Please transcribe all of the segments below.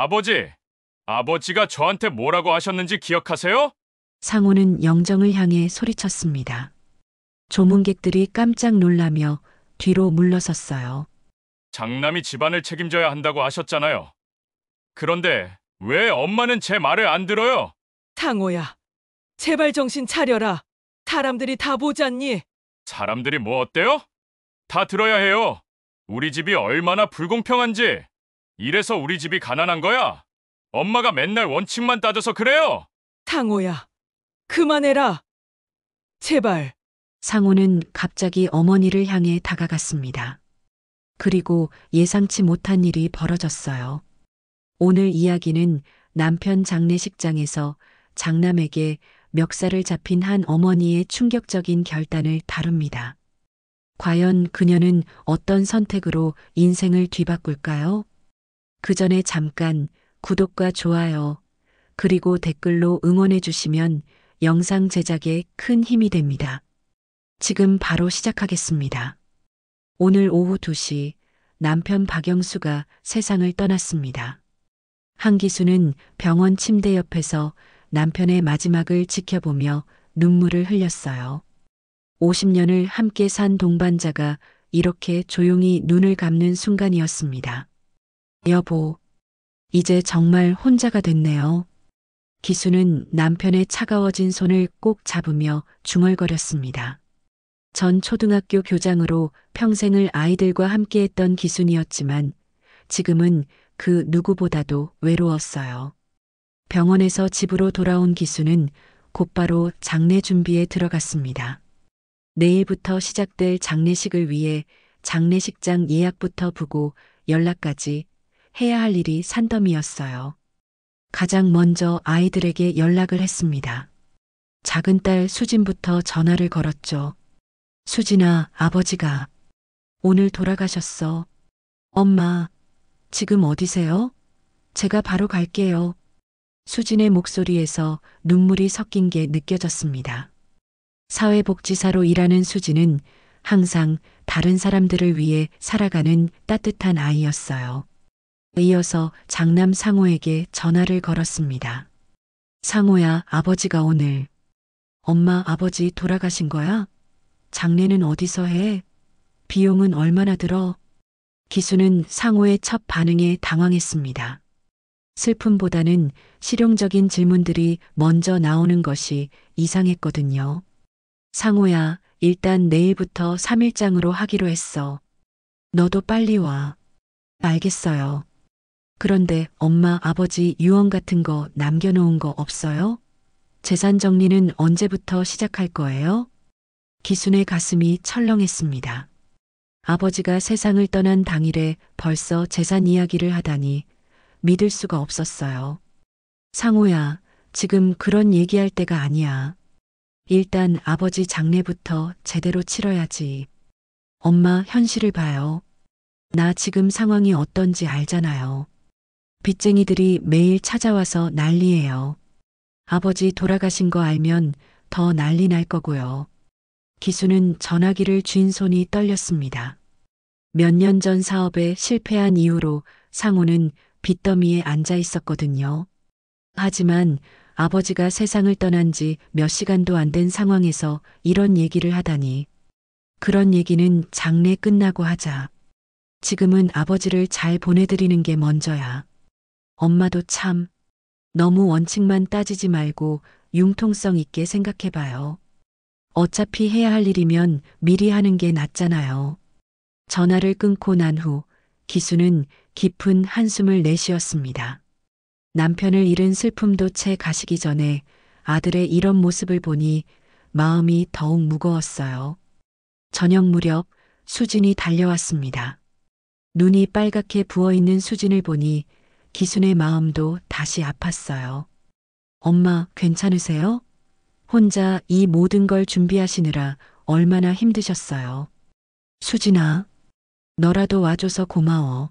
아버지, 아버지가 저한테 뭐라고 하셨는지 기억하세요? 상호는 영정을 향해 소리쳤습니다. 조문객들이 깜짝 놀라며 뒤로 물러섰어요. 장남이 집안을 책임져야 한다고 하셨잖아요. 그런데 왜 엄마는 제 말을 안 들어요? 상호야, 제발 정신 차려라. 사람들이 다 보잖니? 사람들이 뭐 어때요? 다 들어야 해요. 우리 집이 얼마나 불공평한지. 이래서 우리 집이 가난한 거야? 엄마가 맨날 원칙만 따져서 그래요. 상호야, 그만해라. 제발. 상호는 갑자기 어머니를 향해 다가갔습니다. 그리고 예상치 못한 일이 벌어졌어요. 오늘 이야기는 남편 장례식장에서 장남에게 멱살을 잡힌 한 어머니의 충격적인 결단을 다룹니다. 과연 그녀는 어떤 선택으로 인생을 뒤바꿀까요? 그 전에 잠깐 구독과 좋아요, 그리고 댓글로 응원해 주시면 영상 제작에 큰 힘이 됩니다. 지금 바로 시작하겠습니다. 오늘 오후 2시 남편 박영수가 세상을 떠났습니다. 한기수는 병원 침대 옆에서 남편의 마지막을 지켜보며 눈물을 흘렸어요. 50년을 함께 산 동반자가 이렇게 조용히 눈을 감는 순간이었습니다. 여보, 이제 정말 혼자가 됐네요. 기수는 남편의 차가워진 손을 꼭 잡으며 중얼거렸습니다. 전 초등학교 교장으로 평생을 아이들과 함께했던 기순이었지만 지금은 그 누구보다도 외로웠어요. 병원에서 집으로 돌아온 기수는 곧바로 장례 준비에 들어갔습니다. 내일부터 시작될 장례식을 위해 장례식장 예약부터 보고 연락까지 해야 할 일이 산더미였어요. 가장 먼저 아이들에게 연락을 했습니다. 작은 딸 수진부터 전화를 걸었죠. 수진아, 아버지가 오늘 돌아가셨어. 엄마, 지금 어디세요? 제가 바로 갈게요. 수진의 목소리에서 눈물이 섞인 게 느껴졌습니다. 사회복지사로 일하는 수진은 항상 다른 사람들을 위해 살아가는 따뜻한 아이였어요. 이어서 장남 상호에게 전화를 걸었습니다. 상호야, 아버지가 오늘. 엄마, 아버지 돌아가신 거야? 장례는 어디서 해? 비용은 얼마나 들어? 기수는 상호의 첫 반응에 당황했습니다. 슬픔보다는 실용적인 질문들이 먼저 나오는 것이 이상했거든요. 상호야, 일단 내일부터 3일장으로 하기로 했어. 너도 빨리 와. 알겠어요. 그런데 엄마, 아버지 유언 같은 거 남겨놓은 거 없어요? 재산 정리는 언제부터 시작할 거예요? 기순의 가슴이 철렁했습니다. 아버지가 세상을 떠난 당일에 벌써 재산 이야기를 하다니 믿을 수가 없었어요. 상호야, 지금 그런 얘기할 때가 아니야. 일단 아버지 장례부터 제대로 치러야지. 엄마, 현실을 봐요. 나 지금 상황이 어떤지 알잖아요. 빚쟁이들이 매일 찾아와서 난리예요. 아버지 돌아가신 거 알면 더 난리 날 거고요. 기수는 전화기를 쥔 손이 떨렸습니다. 몇 년 전 사업에 실패한 이후로 상호는 빚더미에 앉아 있었거든요. 하지만 아버지가 세상을 떠난 지 몇 시간도 안 된 상황에서 이런 얘기를 하다니. 그런 얘기는 장례 끝나고 하자. 지금은 아버지를 잘 보내드리는 게 먼저야. 엄마도 참, 너무 원칙만 따지지 말고 융통성 있게 생각해봐요. 어차피 해야 할 일이면 미리 하는 게 낫잖아요. 전화를 끊고 난 후 기수는 깊은 한숨을 내쉬었습니다. 남편을 잃은 슬픔도 채 가시기 전에 아들의 이런 모습을 보니 마음이 더욱 무거웠어요. 저녁 무렵 수진이 달려왔습니다. 눈이 빨갛게 부어있는 수진을 보니 기순의 마음도 다시 아팠어요. 엄마, 괜찮으세요? 혼자 이 모든 걸 준비하시느라 얼마나 힘드셨어요. 수진아, 너라도 와줘서 고마워.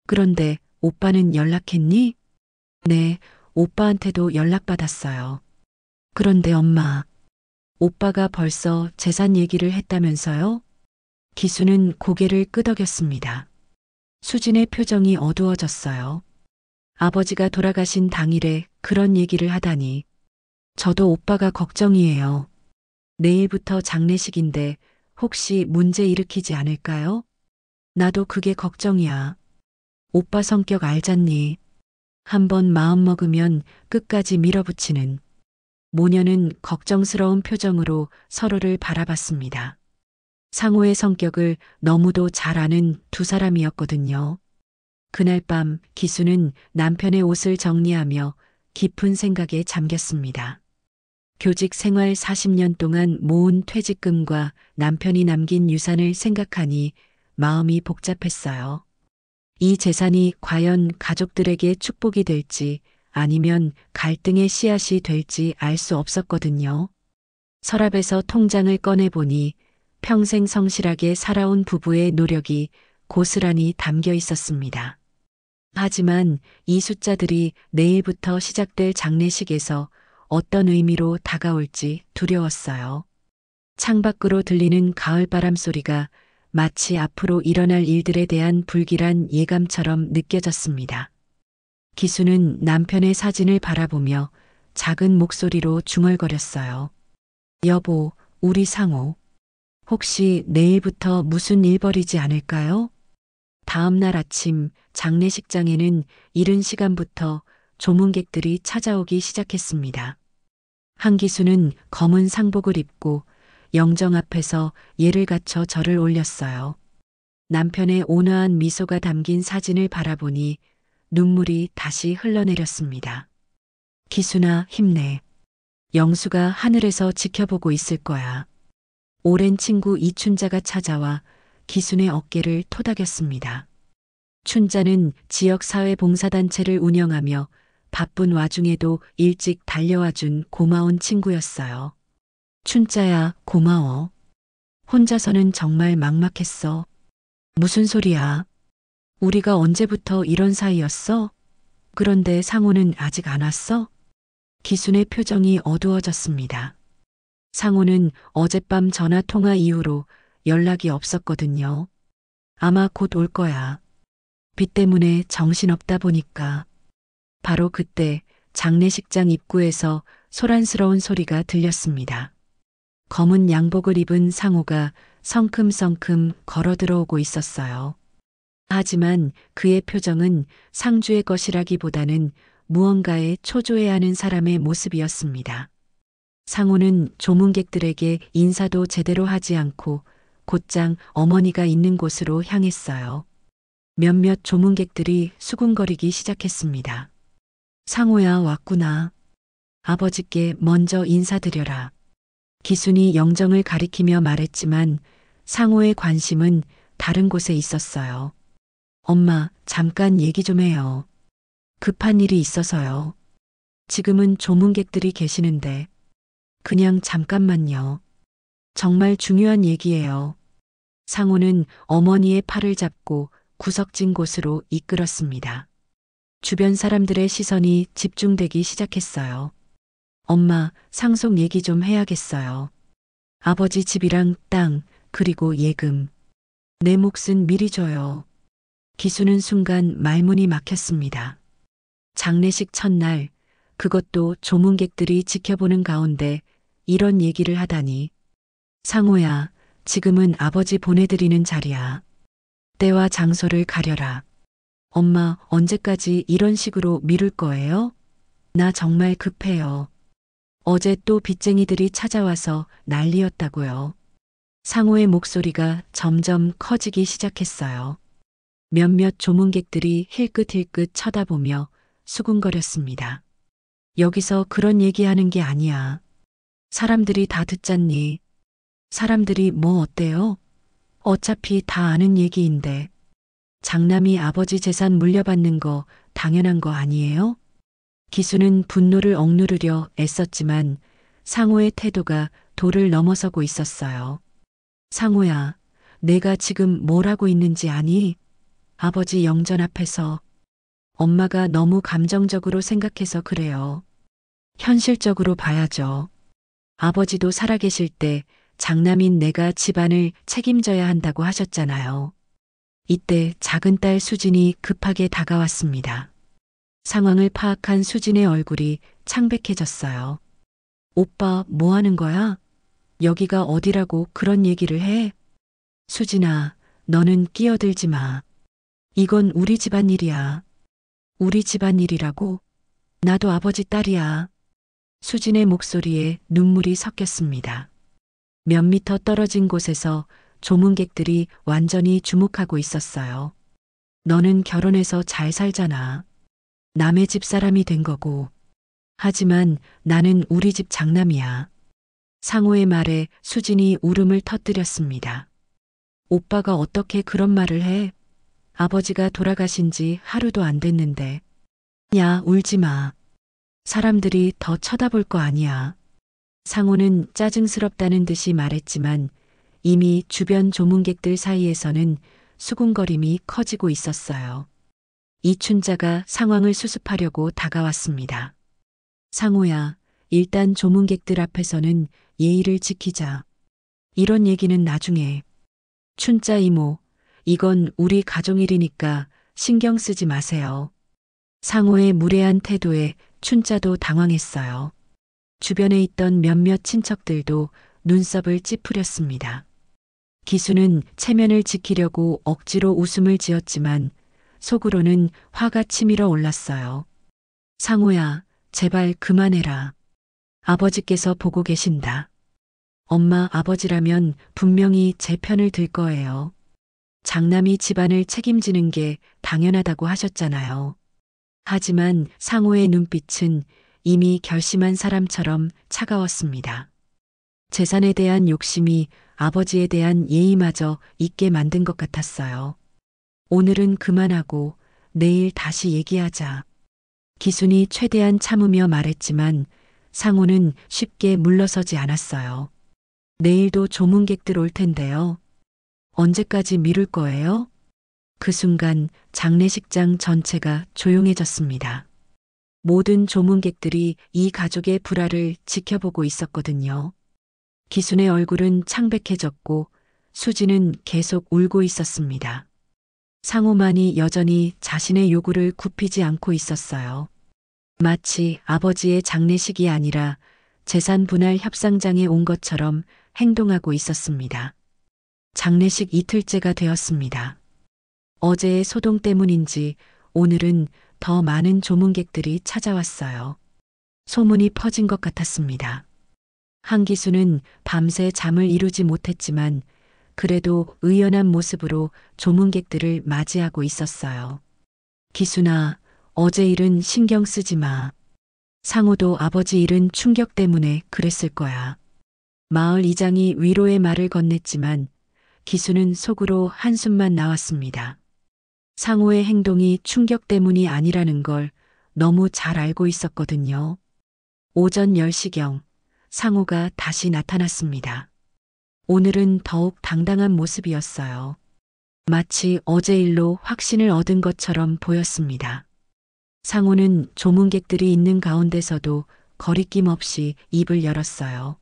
그런데 오빠는 연락했니? 네, 오빠한테도 연락받았어요. 그런데 엄마, 오빠가 벌써 재산 얘기를 했다면서요? 기수는 고개를 끄덕였습니다. 수진의 표정이 어두워졌어요. 아버지가 돌아가신 당일에 그런 얘기를 하다니. 저도 오빠가 걱정이에요. 내일부터 장례식인데 혹시 문제 일으키지 않을까요? 나도 그게 걱정이야. 오빠 성격 알잖니. 한번 마음먹으면 끝까지 밀어붙이는. 모녀는 걱정스러운 표정으로 서로를 바라봤습니다. 상호의 성격을 너무도 잘 아는 두 사람이었거든요. 그날 밤 기수는 남편의 옷을 정리하며 깊은 생각에 잠겼습니다. 교직 생활 40년 동안 모은 퇴직금과 남편이 남긴 유산을 생각하니 마음이 복잡했어요. 이 재산이 과연 가족들에게 축복이 될지 아니면 갈등의 씨앗이 될지 알 수 없었거든요. 서랍에서 통장을 꺼내보니 평생 성실하게 살아온 부부의 노력이 고스란히 담겨 있었습니다. 하지만 이 숫자들이 내일부터 시작될 장례식에서 어떤 의미로 다가올지 두려웠어요. 창밖으로 들리는 가을바람 소리가 마치 앞으로 일어날 일들에 대한 불길한 예감처럼 느껴졌습니다. 기수는 남편의 사진을 바라보며 작은 목소리로 중얼거렸어요. 여보, 우리 상호. 혹시 내일부터 무슨 일 벌이지 않을까요? 다음 날 아침 장례식장에는 이른 시간부터 조문객들이 찾아오기 시작했습니다. 한기수는 검은 상복을 입고 영정 앞에서 예를 갖춰 절을 올렸어요. 남편의 온화한 미소가 담긴 사진을 바라보니 눈물이 다시 흘러내렸습니다. 기수나 힘내. 영수가 하늘에서 지켜보고 있을 거야. 오랜 친구 이춘자가 찾아와 기순의 어깨를 토닥였습니다. 춘자는 지역사회봉사단체를 운영하며 바쁜 와중에도 일찍 달려와준 고마운 친구였어요. 춘자야, 고마워. 혼자서는 정말 막막했어. 무슨 소리야? 우리가 언제부터 이런 사이였어? 그런데 상호는 아직 안 왔어? 기순의 표정이 어두워졌습니다. 상호는 어젯밤 전화 통화 이후로 연락이 없었거든요. 아마 곧 올 거야. 비 때문에 정신없다 보니까. 바로 그때 장례식장 입구에서 소란스러운 소리가 들렸습니다. 검은 양복을 입은 상호가 성큼성큼 걸어 들어오고 있었어요. 하지만 그의 표정은 상주의 것이라기보다는 무언가에 초조해하는 사람의 모습이었습니다. 상호는 조문객들에게 인사도 제대로 하지 않고 곧장 어머니가 있는 곳으로 향했어요. 몇몇 조문객들이 수군거리기 시작했습니다. 상호야, 왔구나. 아버지께 먼저 인사드려라. 기순이 영정을 가리키며 말했지만 상호의 관심은 다른 곳에 있었어요. 엄마, 잠깐 얘기 좀 해요. 급한 일이 있어서요. 지금은 조문객들이 계시는데 그냥 잠깐만요. 정말 중요한 얘기예요. 상호는 어머니의 팔을 잡고 구석진 곳으로 이끌었습니다. 주변 사람들의 시선이 집중되기 시작했어요. 엄마, 상속 얘기 좀 해야겠어요. 아버지 집이랑 땅, 그리고 예금. 내 몫은 미리 줘요. 기수는 순간 말문이 막혔습니다. 장례식 첫날, 그것도 조문객들이 지켜보는 가운데 이런 얘기를 하다니. 상호야, 지금은 아버지 보내드리는 자리야. 때와 장소를 가려라. 엄마, 언제까지 이런 식으로 미룰 거예요? 나 정말 급해요. 어제 또 빚쟁이들이 찾아와서 난리였다고요. 상호의 목소리가 점점 커지기 시작했어요. 몇몇 조문객들이 힐끗힐끗 쳐다보며 수군거렸습니다. 여기서 그런 얘기하는 게 아니야. 사람들이 다 듣잖니. 사람들이 뭐 어때요? 어차피 다 아는 얘기인데. 장남이 아버지 재산 물려받는 거 당연한 거 아니에요? 기수는 분노를 억누르려 애썼지만 상호의 태도가 도를 넘어서고 있었어요. 상호야, 내가 지금 뭘 하고 있는지 아니? 아버지 영전 앞에서. 엄마가 너무 감정적으로 생각해서 그래요. 현실적으로 봐야죠. 아버지도 살아계실 때 장남인 내가 집안을 책임져야 한다고 하셨잖아요. 이때 작은 딸 수진이 급하게 다가왔습니다. 상황을 파악한 수진의 얼굴이 창백해졌어요. 오빠, 뭐 하는 거야? 여기가 어디라고 그런 얘기를 해? 수진아, 너는 끼어들지 마. 이건 우리 집안 일이야. 우리 집안 일이라고? 나도 아버지 딸이야. 수진의 목소리에 눈물이 섞였습니다. 몇 미터 떨어진 곳에서 조문객들이 완전히 주목하고 있었어요. 너는 결혼해서 잘 살잖아. 남의 집 사람이 된 거고. 하지만 나는 우리 집 장남이야. 상호의 말에 수진이 울음을 터뜨렸습니다. 오빠가 어떻게 그런 말을 해? 아버지가 돌아가신 지 하루도 안 됐는데. 야, 울지 마. 사람들이 더 쳐다볼 거 아니야. 상호는 짜증스럽다는 듯이 말했지만 이미 주변 조문객들 사이에서는 수군거림이 커지고 있었어요. 이춘자가 상황을 수습하려고 다가왔습니다. 상호야, 일단 조문객들 앞에서는 예의를 지키자. 이런 얘기는 나중에. 춘자 이모, 이건 우리 가정일이니까 신경 쓰지 마세요. 상호의 무례한 태도에 춘자도 당황했어요. 주변에 있던 몇몇 친척들도 눈썹을 찌푸렸습니다. 기수는 체면을 지키려고 억지로 웃음을 지었지만 속으로는 화가 치밀어 올랐어요. 상호야, 제발 그만해라. 아버지께서 보고 계신다. 엄마, 아버지라면 분명히 제 편을 들 거예요. 장남이 집안을 책임지는 게 당연하다고 하셨잖아요. 하지만 상호의 눈빛은 이미 결심한 사람처럼 차가웠습니다. 재산에 대한 욕심이 아버지에 대한 예의마저 잊게 만든 것 같았어요. 오늘은 그만하고 내일 다시 얘기하자. 기순이 최대한 참으며 말했지만 상호는 쉽게 물러서지 않았어요. 내일도 조문객들 올 텐데요. 언제까지 미룰 거예요? 그 순간 장례식장 전체가 조용해졌습니다. 모든 조문객들이 이 가족의 불화를 지켜보고 있었거든요. 기순의 얼굴은 창백해졌고 수지는 계속 울고 있었습니다. 상호만이 여전히 자신의 요구를 굽히지 않고 있었어요. 마치 아버지의 장례식이 아니라 재산 분할 협상장에 온 것처럼 행동하고 있었습니다. 장례식 이틀째가 되었습니다. 어제의 소동 때문인지 오늘은 더 많은 조문객들이 찾아왔어요. 소문이 퍼진 것 같았습니다. 한기수는 밤새 잠을 이루지 못했지만 그래도 의연한 모습으로 조문객들을 맞이하고 있었어요. 기순아, 어제 일은 신경 쓰지 마. 상호도 아버지 일은 충격 때문에 그랬을 거야. 마을 이장이 위로의 말을 건넸지만 기수는 속으로 한숨만 나왔습니다. 상호의 행동이 충격 때문이 아니라는 걸 너무 잘 알고 있었거든요. 오전 10시경 상호가 다시 나타났습니다. 오늘은 더욱 당당한 모습이었어요. 마치 어제 일로 확신을 얻은 것처럼 보였습니다. 상호는 조문객들이 있는 가운데서도 거리낌 없이 입을 열었어요.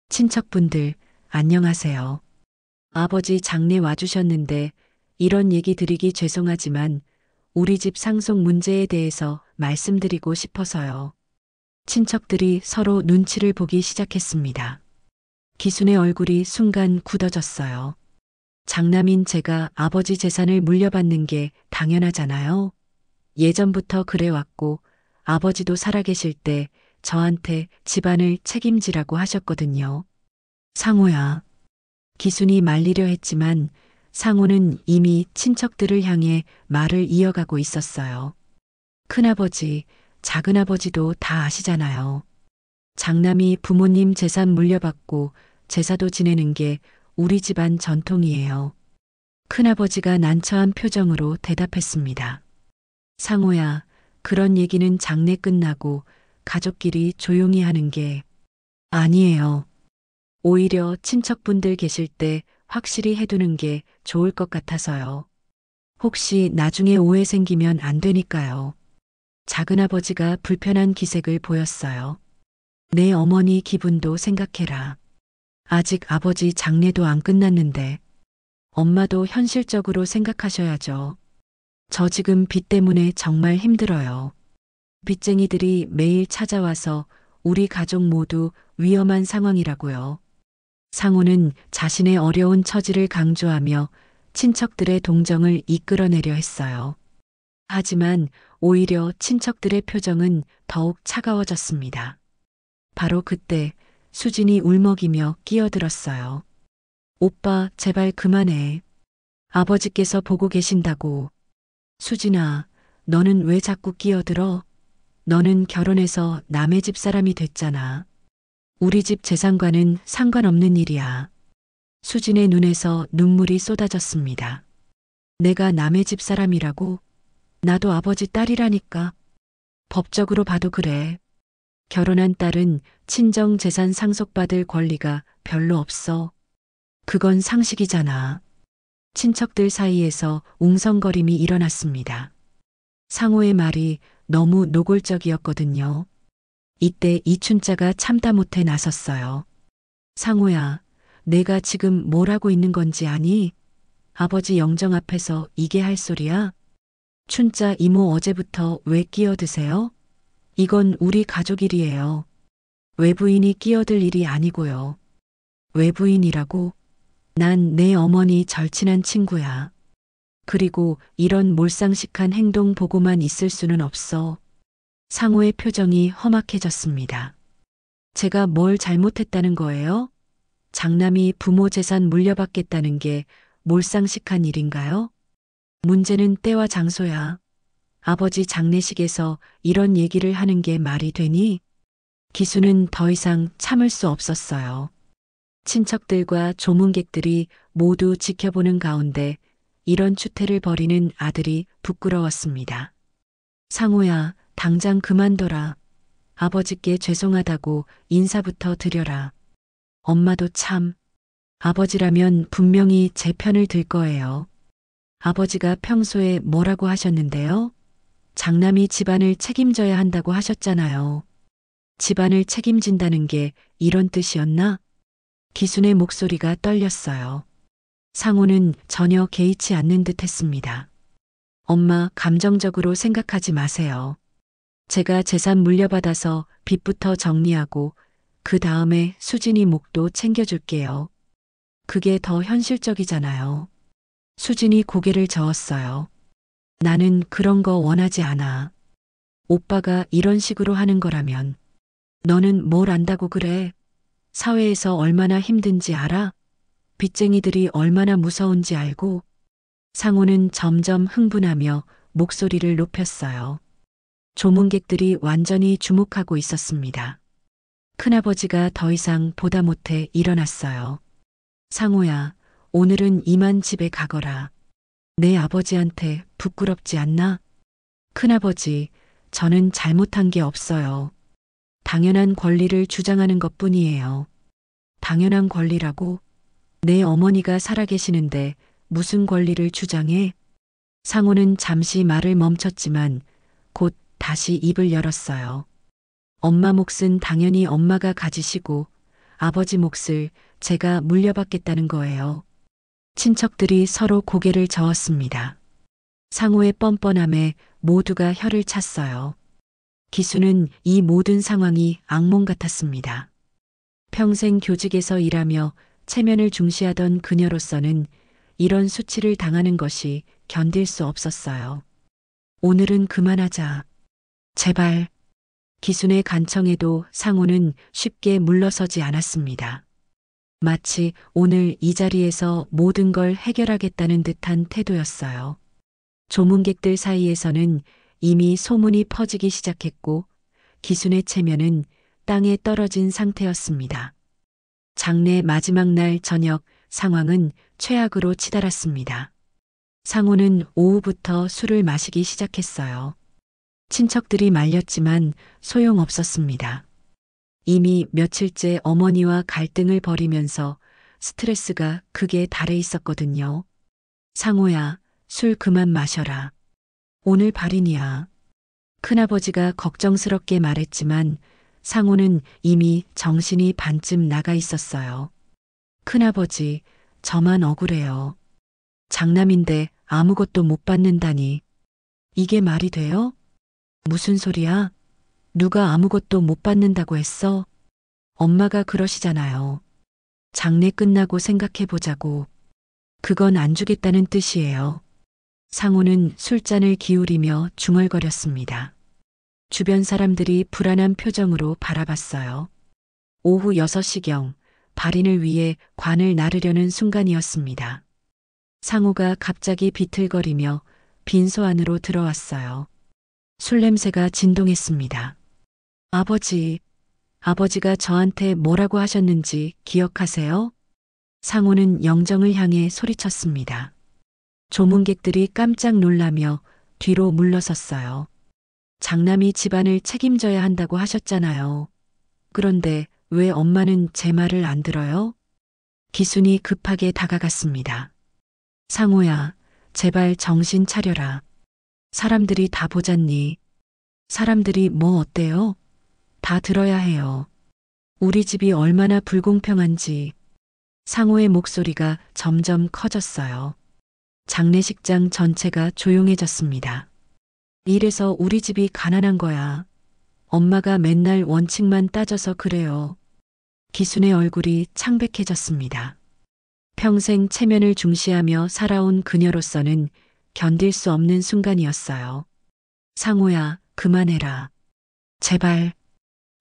친척분들, 안녕하세요. 아버지 장례 와주셨는데 이런 얘기 드리기 죄송하지만 우리 집 상속 문제에 대해서 말씀드리고 싶어서요. 친척들이 서로 눈치를 보기 시작했습니다. 기순의 얼굴이 순간 굳어졌어요. 장남인 제가 아버지 재산을 물려받는 게 당연하잖아요. 예전부터 그래왔고 아버지도 살아계실 때 저한테 집안을 책임지라고 하셨거든요. 상호야. 기순이 말리려 했지만 상호는 이미 친척들을 향해 말을 이어가고 있었어요. 큰아버지, 작은아버지도 다 아시잖아요. 장남이 부모님 재산 물려받고 제사도 지내는 게 우리 집안 전통이에요. 큰아버지가 난처한 표정으로 대답했습니다. 상호야, 그런 얘기는 장례 끝나고 가족끼리 조용히 하는 게 아니에요. 오히려 친척분들 계실 때 확실히 해두는 게 좋을 것 같아서요. 혹시 나중에 오해 생기면 안 되니까요. 작은아버지가 불편한 기색을 보였어요. 내 어머니 기분도 생각해라. 아직 아버지 장례도 안 끝났는데 엄마도 현실적으로 생각하셔야죠. 저 지금 빚 때문에 정말 힘들어요. 빚쟁이들이 매일 찾아와서 우리 가족 모두 위험한 상황이라고요. 상호는 자신의 어려운 처지를 강조하며 친척들의 동정을 이끌어내려 했어요. 하지만 오히려 친척들의 표정은 더욱 차가워졌습니다. 바로 그때 수진이 울먹이며 끼어들었어요. 오빠, 제발 그만해. 아버지께서 보고 계신다고. 수진아, 너는 왜 자꾸 끼어들어? 너는 결혼해서 남의 집 사람이 됐잖아. 우리 집 재산과는 상관없는 일이야. 수진의 눈에서 눈물이 쏟아졌습니다. 내가 남의 집 사람이라고? 나도 아버지 딸이라니까. 법적으로 봐도 그래. 결혼한 딸은 친정 재산 상속받을 권리가 별로 없어. 그건 상식이잖아. 친척들 사이에서 웅성거림이 일어났습니다. 상호의 말이 너무 노골적이었거든요. 이때 이춘자가 참다 못해 나섰어요. 상호야, 내가 지금 뭘 하고 있는 건지 아니? 아버지 영정 앞에서 이게 할 소리야? 춘자 이모 어제부터 왜 끼어드세요? 이건 우리 가족 일이에요. 외부인이 끼어들 일이 아니고요. 외부인이라고? 난 내 어머니 절친한 친구야. 그리고 이런 몰상식한 행동 보고만 있을 수는 없어. 상호의 표정이 험악해졌습니다. 제가 뭘 잘못했다는 거예요? 장남이 부모 재산 물려받겠다는 게 몰상식한 일인가요? 문제는 때와 장소야. 아버지 장례식에서 이런 얘기를 하는 게 말이 되니? 기수는 더 이상 참을 수 없었어요. 친척들과 조문객들이 모두 지켜보는 가운데 이런 추태를 벌이는 아들이 부끄러웠습니다. 상호야, 당장 그만둬라. 아버지께 죄송하다고 인사부터 드려라. 엄마도 참. 아버지라면 분명히 제 편을 들 거예요. 아버지가 평소에 뭐라고 하셨는데요? 장남이 집안을 책임져야 한다고 하셨잖아요. 집안을 책임진다는 게 이런 뜻이었나? 기순의 목소리가 떨렸어요. 상호는 전혀 개의치 않는 듯 했습니다. 엄마, 감정적으로 생각하지 마세요. 제가 재산 물려받아서 빚부터 정리하고 그 다음에 수진이 목도 챙겨줄게요. 그게 더 현실적이잖아요. 수진이 고개를 저었어요. 나는 그런 거 원하지 않아. 오빠가 이런 식으로 하는 거라면 너는 뭘 안다고 그래? 사회에서 얼마나 힘든지 알아? 빚쟁이들이 얼마나 무서운지 알고? 상호는 점점 흥분하며 목소리를 높였어요. 조문객들이 완전히 주목하고 있었습니다. 큰아버지가 더 이상 보다 못해 일어났어요. 상호야, 오늘은 이만 집에 가거라. 내 아버지한테 부끄럽지 않나? 큰아버지, 저는 잘못한 게 없어요. 당연한 권리를 주장하는 것뿐이에요. 당연한 권리라고? 내 어머니가 살아계시는데 무슨 권리를 주장해? 상호는 잠시 말을 멈췄지만 곧 다시 입을 열었어요. 엄마 몫은 당연히 엄마가 가지시고 아버지 몫을 제가 물려받겠다는 거예요. 친척들이 서로 고개를 저었습니다. 상호의 뻔뻔함에 모두가 혀를 찼어요. 기수는 이 모든 상황이 악몽 같았습니다. 평생 교직에서 일하며 체면을 중시하던 그녀로서는 이런 수치를 당하는 것이 견딜 수 없었어요. 오늘은 그만하자. 제발. 기순의 간청에도 상호는 쉽게 물러서지 않았습니다. 마치 오늘 이 자리에서 모든 걸 해결하겠다는 듯한 태도였어요. 조문객들 사이에서는 이미 소문이 퍼지기 시작했고 기순의 체면은 땅에 떨어진 상태였습니다. 장례 마지막 날 저녁 상황은 최악으로 치달았습니다. 상호는 오후부터 술을 마시기 시작했어요. 친척들이 말렸지만 소용없었습니다. 이미 며칠째 어머니와 갈등을 벌이면서 스트레스가 극에 달해 있었거든요. 상호야, 술 그만 마셔라. 오늘 발인이야. 큰아버지가 걱정스럽게 말했지만 상호는 이미 정신이 반쯤 나가 있었어요. 큰아버지, 저만 억울해요. 장남인데 아무것도 못 받는다니. 이게 말이 돼요? 무슨 소리야? 누가 아무것도 못 받는다고 했어? 엄마가 그러시잖아요. 장례 끝나고 생각해 보자고. 그건 안 주겠다는 뜻이에요. 상호는 술잔을 기울이며 중얼거렸습니다. 주변 사람들이 불안한 표정으로 바라봤어요. 오후 6시경 발인을 위해 관을 나르려는 순간이었습니다. 상호가 갑자기 비틀거리며 빈소 안으로 들어왔어요. 술 냄새가 진동했습니다. 아버지가 저한테 뭐라고 하셨는지 기억하세요? 상호는 영정을 향해 소리쳤습니다. 조문객들이 깜짝 놀라며 뒤로 물러섰어요. 장남이 집안을 책임져야 한다고 하셨잖아요. 그런데 왜 엄마는 제 말을 안 들어요? 기순이 급하게 다가갔습니다. 상호야, 제발 정신 차려라. 사람들이 다 보잖니. 사람들이 뭐 어때요? 다 들어야 해요. 우리 집이 얼마나 불공평한지. 상호의 목소리가 점점 커졌어요. 장례식장 전체가 조용해졌습니다. 이래서 우리 집이 가난한 거야. 엄마가 맨날 원칙만 따져서 그래요. 기순의 얼굴이 창백해졌습니다. 평생 체면을 중시하며 살아온 그녀로서는 견딜 수 없는 순간이었어요. 상호야, 그만해라. 제발.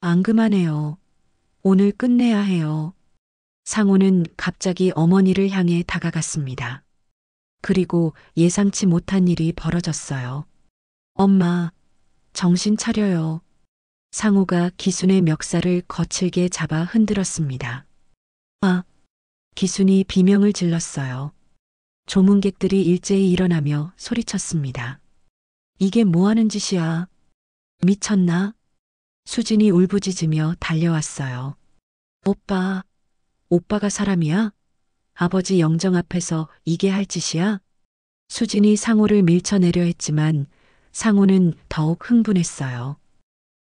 안 그만해요. 오늘 끝내야 해요. 상호는 갑자기 어머니를 향해 다가갔습니다. 그리고 예상치 못한 일이 벌어졌어요. 엄마, 정신 차려요. 상호가 기순의 멱살을 거칠게 잡아 흔들었습니다. 기순이 비명을 질렀어요. 조문객들이 일제히 일어나며 소리쳤습니다. 이게 뭐 하는 짓이야? 미쳤나? 수진이 울부짖으며 달려왔어요. 오빠가 사람이야? 아버지 영정 앞에서 이게 할 짓이야? 수진이 상호를 밀쳐내려 했지만 상호는 더욱 흥분했어요.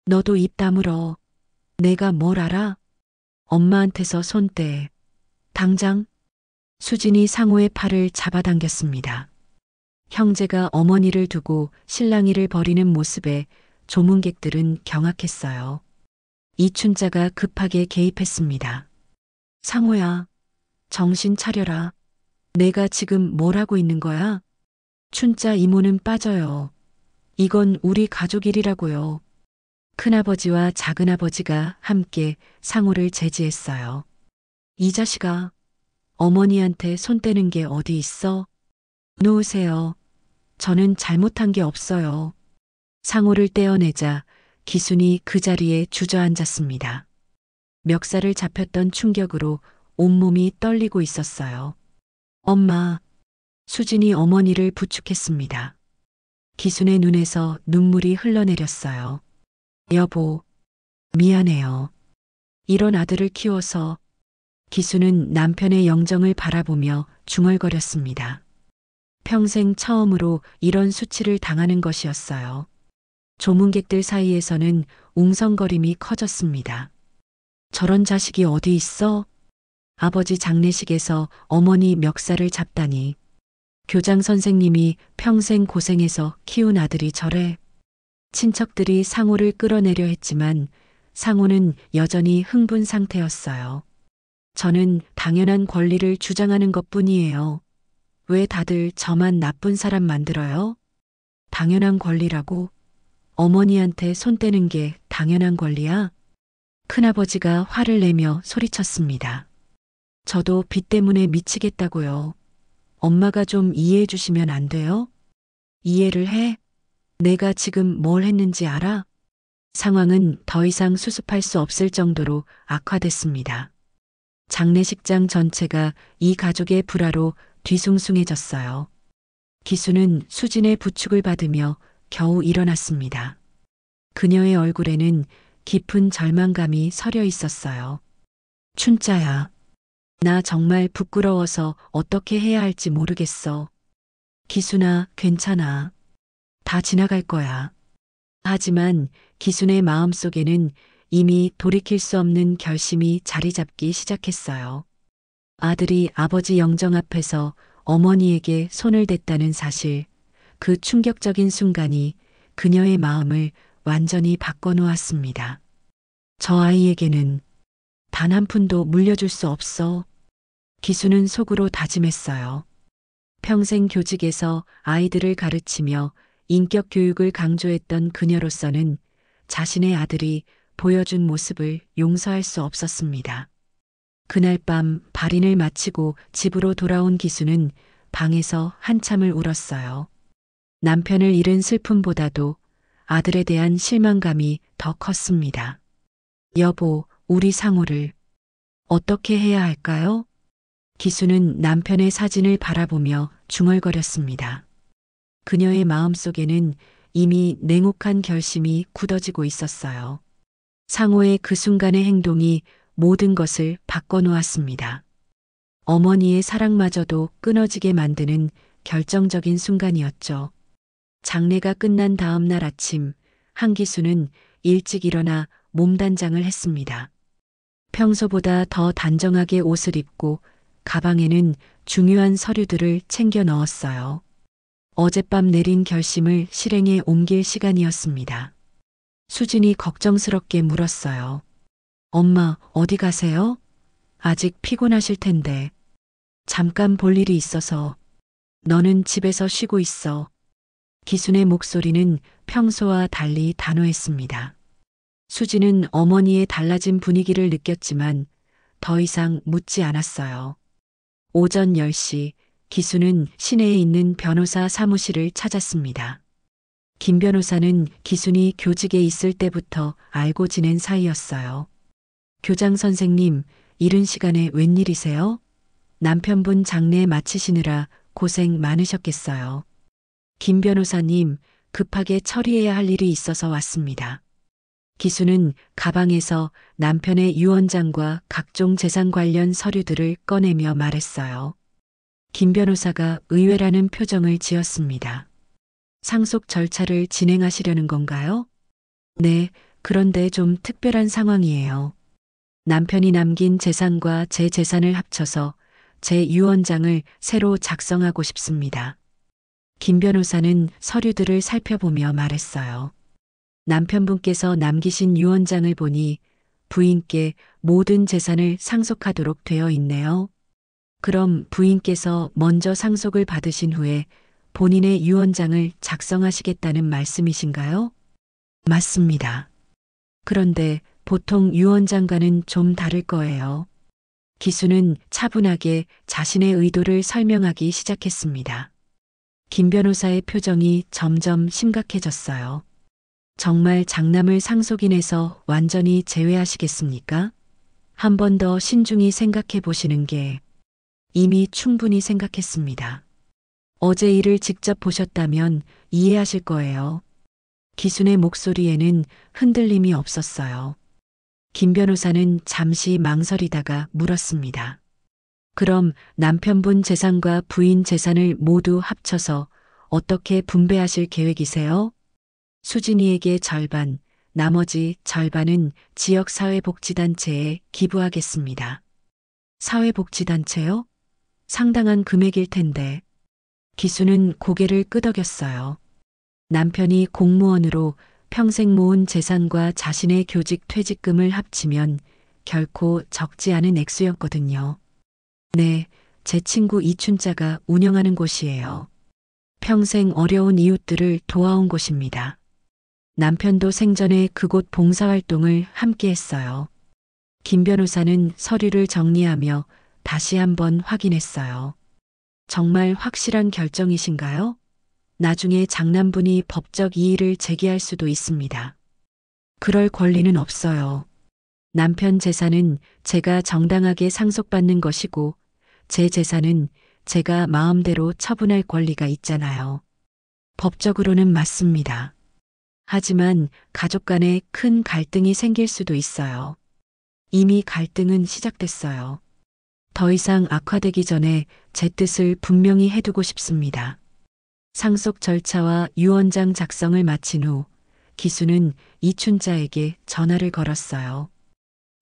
너도 입 다물어. 내가 뭘 알아? 엄마한테서 손 떼. 당장. 수진이 상호의 팔을 잡아당겼습니다. 형제가 어머니를 두고 실랑이를 벌이는 모습에 조문객들은 경악했어요. 이춘자가 급하게 개입했습니다. 상호야, 정신 차려라. 내가 지금 뭘 하고 있는 거야? 춘자 이모는 빠져요. 이건 우리 가족 일이라고요. 큰아버지와 작은아버지가 함께 상호를 제지했어요. 이 자식아, 어머니한테 손 떼는 게 어디 있어? 놓으세요. 저는 잘못한 게 없어요. 상호를 떼어내자 기순이 그 자리에 주저앉았습니다. 멱살을 잡혔던 충격으로 온몸이 떨리고 있었어요. 엄마, 수진이 어머니를 부축했습니다. 기순의 눈에서 눈물이 흘러내렸어요. 여보, 미안해요. 이런 아들을 키워서. 기순은 남편의 영정을 바라보며 중얼거렸습니다. 평생 처음으로 이런 수치를 당하는 것이었어요. 조문객들 사이에서는 웅성거림이 커졌습니다. 저런 자식이 어디 있어? 아버지 장례식에서 어머니 멱살을 잡다니. 교장 선생님이 평생 고생해서 키운 아들이 저래. 친척들이 상호를 끌어내려 했지만 상호는 여전히 흥분 상태였어요. 저는 당연한 권리를 주장하는 것뿐이에요. 왜 다들 저만 나쁜 사람 만들어요? 당연한 권리라고? 어머니한테 손 떼는 게 당연한 권리야? 큰아버지가 화를 내며 소리쳤습니다. 저도 빚 때문에 미치겠다고요. 엄마가 좀 이해해 주시면 안 돼요? 이해를 해? 내가 지금 뭘 했는지 알아? 상황은 더 이상 수습할 수 없을 정도로 악화됐습니다. 장례식장 전체가 이 가족의 불화로 뒤숭숭해졌어요. 기수는 수진의 부축을 받으며 겨우 일어났습니다. 그녀의 얼굴에는 깊은 절망감이 서려 있었어요. 춘자야, 나 정말 부끄러워서 어떻게 해야 할지 모르겠어. 기순아, 괜찮아. 다 지나갈 거야. 하지만 기순의 마음속에는 이미 돌이킬 수 없는 결심이 자리 잡기 시작했어요. 아들이 아버지 영정 앞에서 어머니에게 손을 댔다는 사실, 그 충격적인 순간이 그녀의 마음을 완전히 바꿔놓았습니다. 저 아이에게는 단 한 푼도 물려줄 수 없어. 기수는 속으로 다짐했어요. 평생 교직에서 아이들을 가르치며 인격 교육을 강조했던 그녀로서는 자신의 아들이 보여준 모습을 용서할 수 없었습니다. 그날 밤 발인을 마치고 집으로 돌아온 기수는 방에서 한참을 울었어요. 남편을 잃은 슬픔보다도 아들에 대한 실망감이 더 컸습니다. 여보, 우리 상호를 어떻게 해야 할까요? 기수는 남편의 사진을 바라보며 중얼거렸습니다. 그녀의 마음속에는 이미 냉혹한 결심이 굳어지고 있었어요. 상호의 그 순간의 행동이 모든 것을 바꿔놓았습니다. 어머니의 사랑마저도 끊어지게 만드는 결정적인 순간이었죠. 장례가 끝난 다음 날 아침, 한기수는 일찍 일어나 몸단장을 했습니다. 평소보다 더 단정하게 옷을 입고 가방에는 중요한 서류들을 챙겨 넣었어요. 어젯밤 내린 결심을 실행에 옮길 시간이었습니다. 수진이 걱정스럽게 물었어요. 엄마, 어디 가세요? 아직 피곤하실 텐데. 잠깐 볼 일이 있어서. 너는 집에서 쉬고 있어. 기순의 목소리는 평소와 달리 단호했습니다. 수진은 어머니의 달라진 분위기를 느꼈지만 더 이상 묻지 않았어요. 오전 10시 기수는 시내에 있는 변호사 사무실을 찾았습니다. 김 변호사는 기순이 교직에 있을 때부터 알고 지낸 사이였어요. 교장 선생님, 이른 시간에 웬일이세요? 남편분 장례 마치시느라 고생 많으셨겠어요. 김 변호사님, 급하게 처리해야 할 일이 있어서 왔습니다. 기수는 가방에서 남편의 유언장과 각종 재산 관련 서류들을 꺼내며 말했어요. 김 변호사가 의외라는 표정을 지었습니다. 상속 절차를 진행하시려는 건가요? 네, 그런데 좀 특별한 상황이에요. 남편이 남긴 재산과 제 재산을 합쳐서 제 유언장을 새로 작성하고 싶습니다. 김 변호사는 서류들을 살펴보며 말했어요. 남편분께서 남기신 유언장을 보니 부인께 모든 재산을 상속하도록 되어 있네요. 그럼 부인께서 먼저 상속을 받으신 후에 본인의 유언장을 작성하시겠다는 말씀이신가요? 맞습니다. 그런데 보통 유언장과는 좀 다를 거예요. 기수는 차분하게 자신의 의도를 설명하기 시작했습니다. 김 변호사의 표정이 점점 심각해졌어요. 정말 장남을 상속인에서 완전히 제외하시겠습니까? 한 번 더 신중히 생각해 보시는 게 이미 충분히 생각했습니다. 어제 일을 직접 보셨다면 이해하실 거예요. 기순의 목소리에는 흔들림이 없었어요. 김 변호사는 잠시 망설이다가 물었습니다. 그럼 남편분 재산과 부인 재산을 모두 합쳐서 어떻게 분배하실 계획이세요? 수진이에게 절반, 나머지 절반은 지역사회복지단체에 기부하겠습니다. 사회복지단체요? 상당한 금액일 텐데. 기수는 고개를 끄덕였어요. 남편이 공무원으로 평생 모은 재산과 자신의 교직 퇴직금을 합치면 결코 적지 않은 액수였거든요. 네, 제 친구 이춘자가 운영하는 곳이에요. 평생 어려운 이웃들을 도와온 곳입니다. 남편도 생전에 그곳 봉사활동을 함께 했어요. 김 변호사는 서류를 정리하며 다시 한번 확인했어요. 정말 확실한 결정이신가요? 나중에 장남분이 법적 이의를 제기할 수도 있습니다. 그럴 권리는 없어요. 남편 재산은 제가 정당하게 상속받는 것이고 제 재산은 제가 마음대로 처분할 권리가 있잖아요. 법적으로는 맞습니다. 하지만 가족 간에 큰 갈등이 생길 수도 있어요. 이미 갈등은 시작됐어요. 더 이상 악화되기 전에 제 뜻을 분명히 해두고 싶습니다. 상속 절차와 유언장 작성을 마친 후 기수는 이춘자에게 전화를 걸었어요.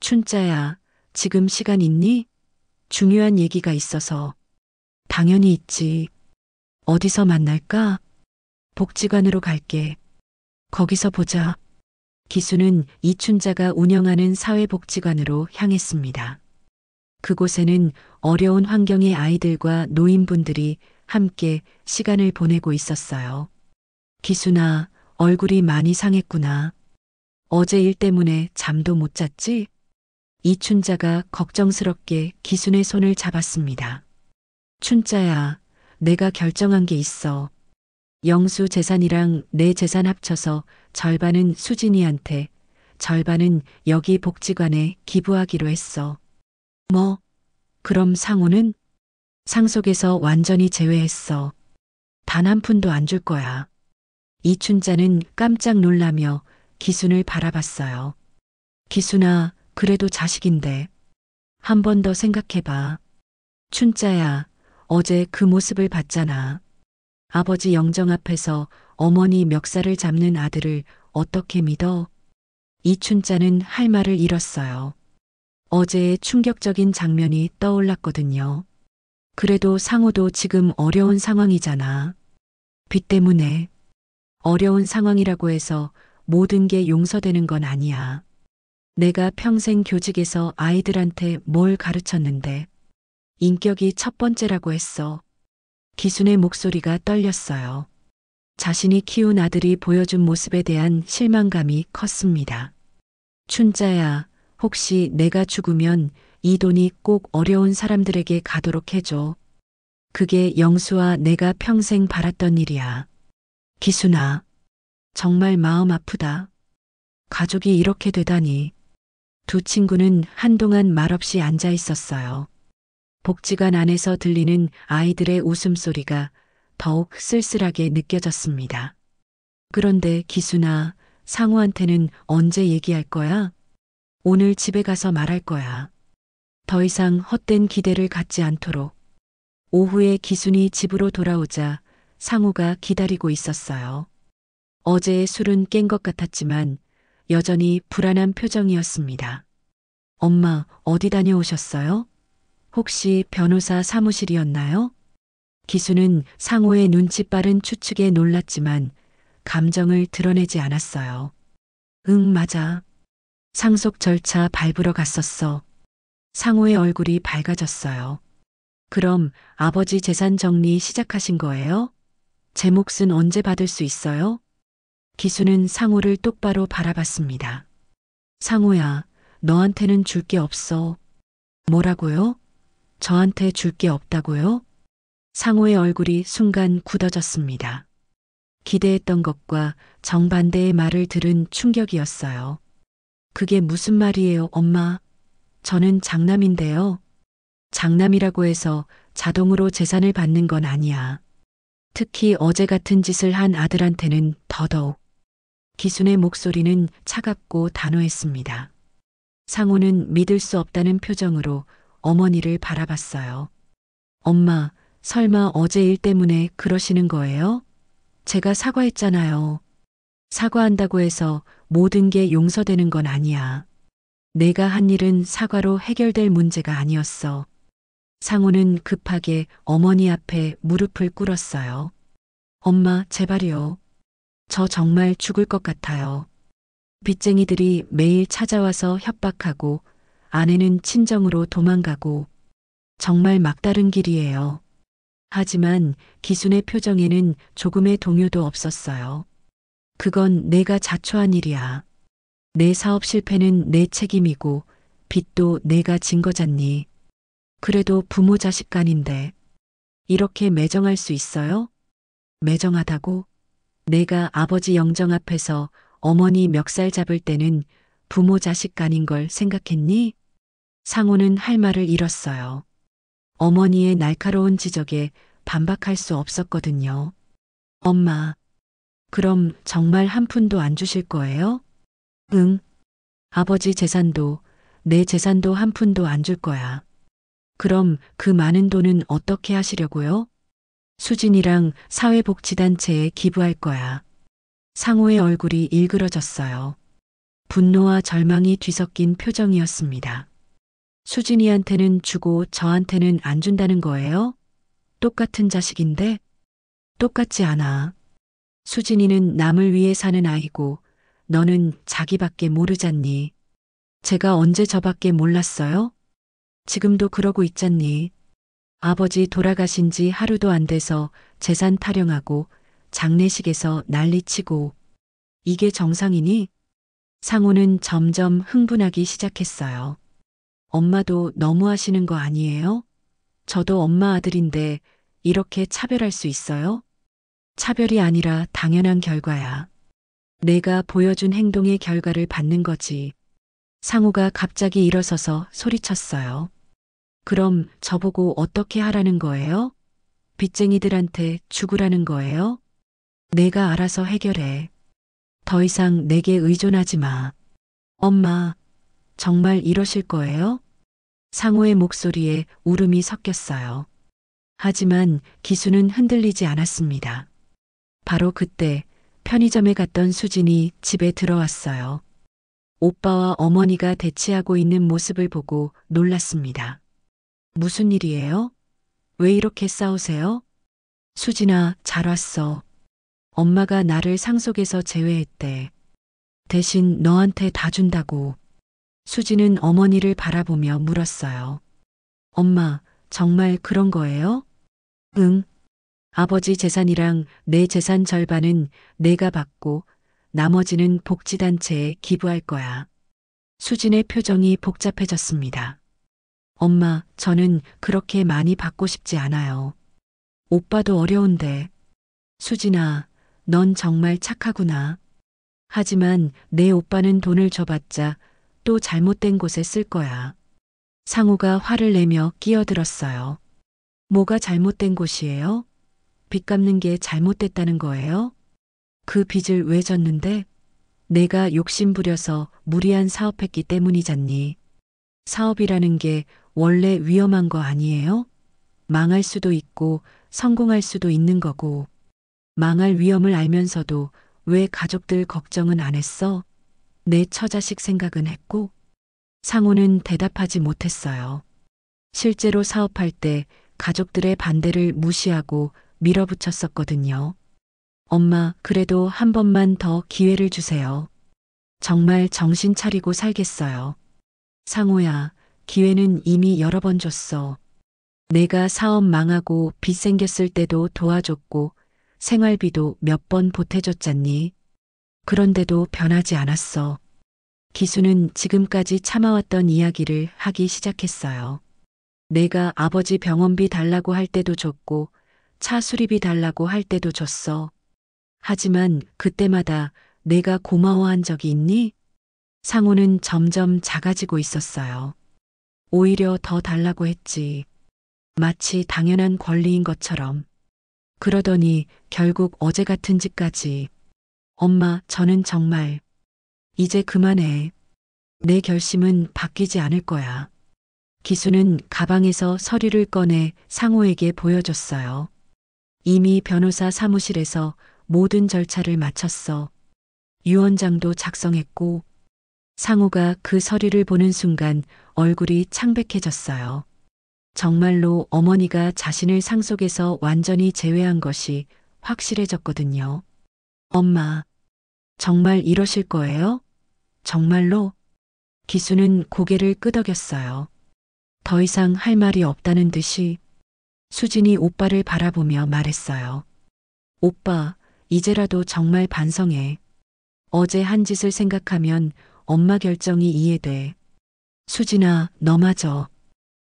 춘자야, 지금 시간 있니? 중요한 얘기가 있어서. 당연히 있지. 어디서 만날까? 복지관으로 갈게. 거기서 보자. 기수는 이춘자가 운영하는 사회복지관으로 향했습니다. 그곳에는 어려운 환경의 아이들과 노인분들이 함께 시간을 보내고 있었어요. 기수나, 얼굴이 많이 상했구나. 어제 일 때문에 잠도 못 잤지? 이춘자가 걱정스럽게 기순의 손을 잡았습니다. 춘자야, 내가 결정한 게 있어. 영수 재산이랑 내 재산 합쳐서 절반은 수진이한테, 절반은 여기 복지관에 기부하기로 했어. 뭐? 그럼 상호는? 상속에서 완전히 제외했어. 단 한 푼도 안 줄 거야. 이춘자는 깜짝 놀라며 기순을 바라봤어요. 기순아, 그래도 자식인데. 한 번 더 생각해봐. 춘자야, 어제 그 모습을 봤잖아. 아버지 영정 앞에서 어머니 멱살을 잡는 아들을 어떻게 믿어? 이춘자는 할 말을 잃었어요. 어제의 충격적인 장면이 떠올랐거든요. 그래도 상호도 지금 어려운 상황이잖아. 빚 때문에. 어려운 상황이라고 해서 모든 게 용서되는 건 아니야. 내가 평생 교직에서 아이들한테 뭘 가르쳤는데. 인격이 첫 번째라고 했어. 기순의 목소리가 떨렸어요. 자신이 키운 아들이 보여준 모습에 대한 실망감이 컸습니다. 춘자야, 혹시 내가 죽으면 이 돈이 꼭 어려운 사람들에게 가도록 해줘. 그게 영수와 내가 평생 바랐던 일이야. 기순아, 정말 마음 아프다. 가족이 이렇게 되다니. 두 친구는 한동안 말없이 앉아 있었어요. 복지관 안에서 들리는 아이들의 웃음소리가 더욱 쓸쓸하게 느껴졌습니다. 그런데 기순아, 상우한테는 언제 얘기할 거야? 오늘 집에 가서 말할 거야. 더 이상 헛된 기대를 갖지 않도록. 오후에 기순이 집으로 돌아오자 상우가 기다리고 있었어요. 어제의 술은 깬 것 같았지만 여전히 불안한 표정이었습니다. 엄마, 어디 다녀오셨어요? 혹시 변호사 사무실이었나요? 기수는 상호의 눈치 빠른 추측에 놀랐지만 감정을 드러내지 않았어요. 응, 맞아. 상속 절차 밟으러 갔었어. 상호의 얼굴이 밝아졌어요. 그럼 아버지 재산 정리 시작하신 거예요? 제 몫은 언제 받을 수 있어요? 기수는 상호를 똑바로 바라봤습니다. 상호야, 너한테는 줄 게 없어. 뭐라고요? 저한테 줄 게 없다고요? 상호의 얼굴이 순간 굳어졌습니다. 기대했던 것과 정반대의 말을 들은 충격이었어요. 그게 무슨 말이에요, 엄마? 저는 장남인데요. 장남이라고 해서 자동으로 재산을 받는 건 아니야. 특히 어제 같은 짓을 한 아들한테는 더더욱. 기순의 목소리는 차갑고 단호했습니다. 상호는 믿을 수 없다는 표정으로 어머니를 바라봤어요. 엄마, 설마 어제 일 때문에 그러시는 거예요? 제가 사과했잖아요. 사과한다고 해서 모든 게 용서되는 건 아니야. 내가 한 일은 사과로 해결될 문제가 아니었어. 상호는 급하게 어머니 앞에 무릎을 꿇었어요. 엄마, 제발요. 저 정말 죽을 것 같아요. 빚쟁이들이 매일 찾아와서 협박하고 아내는 친정으로 도망가고 정말 막다른 길이에요. 하지만 기순의 표정에는 조금의 동요도 없었어요. 그건 내가 자초한 일이야. 내 사업 실패는 내 책임이고 빚도 내가 진 거잖니. 그래도 부모 자식 간인데 이렇게 매정할 수 있어요? 매정하다고? 내가 아버지 영정 앞에서 어머니 멱살 잡을 때는 부모 자식 간인 걸 생각했니? 상호는 할 말을 잃었어요. 어머니의 날카로운 지적에 반박할 수 없었거든요. 엄마, 그럼 정말 한 푼도 안 주실 거예요? 응. 아버지 재산도 내 재산도 한 푼도 안 줄 거야. 그럼 그 많은 돈은 어떻게 하시려고요? 수진이랑 사회복지단체에 기부할 거야. 상호의 얼굴이 일그러졌어요. 분노와 절망이 뒤섞인 표정이었습니다. 수진이한테는 주고 저한테는 안 준다는 거예요? 똑같은 자식인데? 똑같지 않아. 수진이는 남을 위해 사는 아이고 너는 자기밖에 모르잖니. 제가 언제 저밖에 몰랐어요? 지금도 그러고 있잖니. 아버지 돌아가신 지 하루도 안 돼서 재산 타령하고 장례식에서 난리치고 이게 정상이니? 상우는 점점 흥분하기 시작했어요. 엄마도 너무하시는 거 아니에요? 저도 엄마 아들인데 이렇게 차별할 수 있어요? 차별이 아니라 당연한 결과야. 내가 보여준 행동의 결과를 받는 거지. 상우가 갑자기 일어서서 소리쳤어요. 그럼 저보고 어떻게 하라는 거예요? 빚쟁이들한테 죽으라는 거예요? 내가 알아서 해결해. 더 이상 내게 의존하지 마. 엄마, 정말 이러실 거예요? 상우의 목소리에 울음이 섞였어요. 하지만 기수는 흔들리지 않았습니다. 바로 그때 편의점에 갔던 수진이 집에 들어왔어요. 오빠와 어머니가 대치하고 있는 모습을 보고 놀랐습니다. 무슨 일이에요? 왜 이렇게 싸우세요? 수진아, 잘 왔어. 엄마가 나를 상속에서 제외했대. 대신 너한테 다 준다고. 수진은 어머니를 바라보며 물었어요. 엄마, 정말 그런 거예요? 응. 아버지 재산이랑 내 재산 절반은 내가 받고 나머지는 복지단체에 기부할 거야. 수진의 표정이 복잡해졌습니다. 엄마, 저는 그렇게 많이 받고 싶지 않아요. 오빠도 어려운데. 수진아, 넌 정말 착하구나. 하지만 내 오빠는 돈을 줘봤자 또 잘못된 곳에 쓸 거야. 상우가 화를 내며 끼어들었어요. 뭐가 잘못된 곳이에요? 빚 갚는 게 잘못됐다는 거예요? 그 빚을 왜 졌는데? 내가 욕심 부려서 무리한 사업했기 때문이잖니. 사업이라는 게 원래 위험한 거 아니에요? 망할 수도 있고 성공할 수도 있는 거고. 망할 위험을 알면서도 왜 가족들 걱정은 안 했어? 내 처자식 생각은 했고? 상우는 대답하지 못했어요. 실제로 사업할 때 가족들의 반대를 무시하고 밀어붙였었거든요. 엄마, 그래도 한 번만 더 기회를 주세요. 정말 정신 차리고 살겠어요. 상우야, 기회는 이미 여러 번 줬어. 내가 사업 망하고 빚 생겼을 때도 도와줬고 생활비도 몇 번 보태줬잖니. 그런데도 변하지 않았어. 기수는 지금까지 참아왔던 이야기를 하기 시작했어요. 내가 아버지 병원비 달라고 할 때도 줬고 차 수리비 달라고 할 때도 줬어. 하지만 그때마다 내가 고마워한 적이 있니? 상우는 점점 작아지고 있었어요. 오히려 더 달라고 했지. 마치 당연한 권리인 것처럼. 그러더니 결국 어제 같은 짓까지. 엄마, 저는 정말 이제 그만해. 내 결심은 바뀌지 않을 거야. 기수는 가방에서 서류를 꺼내 상우에게 보여줬어요. 이미 변호사 사무실에서 모든 절차를 마쳤어. 유언장도 작성했고. 상우가 그 서류를 보는 순간 얼굴이 창백해졌어요. 정말로 어머니가 자신을 상속에서 완전히 제외한 것이 확실해졌거든요. 엄마, 정말 이러실 거예요? 정말로? 기수는 고개를 끄덕였어요. 더 이상 할 말이 없다는 듯이. 수진이 오빠를 바라보며 말했어요. 오빠, 이제라도 정말 반성해. 어제 한 짓을 생각하면 엄마 결정이 이해돼. 수진아, 너마저.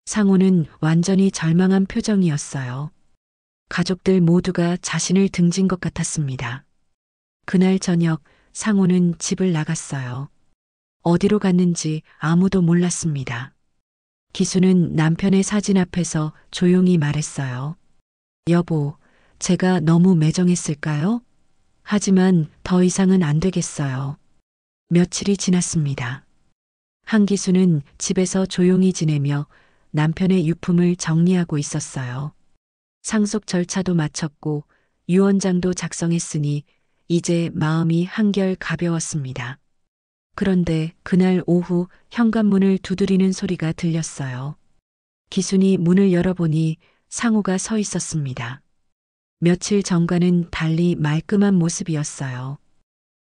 상우는 완전히 절망한 표정이었어요. 가족들 모두가 자신을 등진 것 같았습니다. 그날 저녁 상우는 집을 나갔어요. 어디로 갔는지 아무도 몰랐습니다. 기수는 남편의 사진 앞에서 조용히 말했어요. 여보, 제가 너무 매정했을까요? 하지만 더 이상은 안 되겠어요. 며칠이 지났습니다. 한기수는 집에서 조용히 지내며 남편의 유품을 정리하고 있었어요. 상속 절차도 마쳤고 유언장도 작성했으니 이제 마음이 한결 가벼웠습니다. 그런데 그날 오후 현관문을 두드리는 소리가 들렸어요. 기순이 문을 열어보니 상우가 서 있었습니다. 며칠 전과는 달리 말끔한 모습이었어요.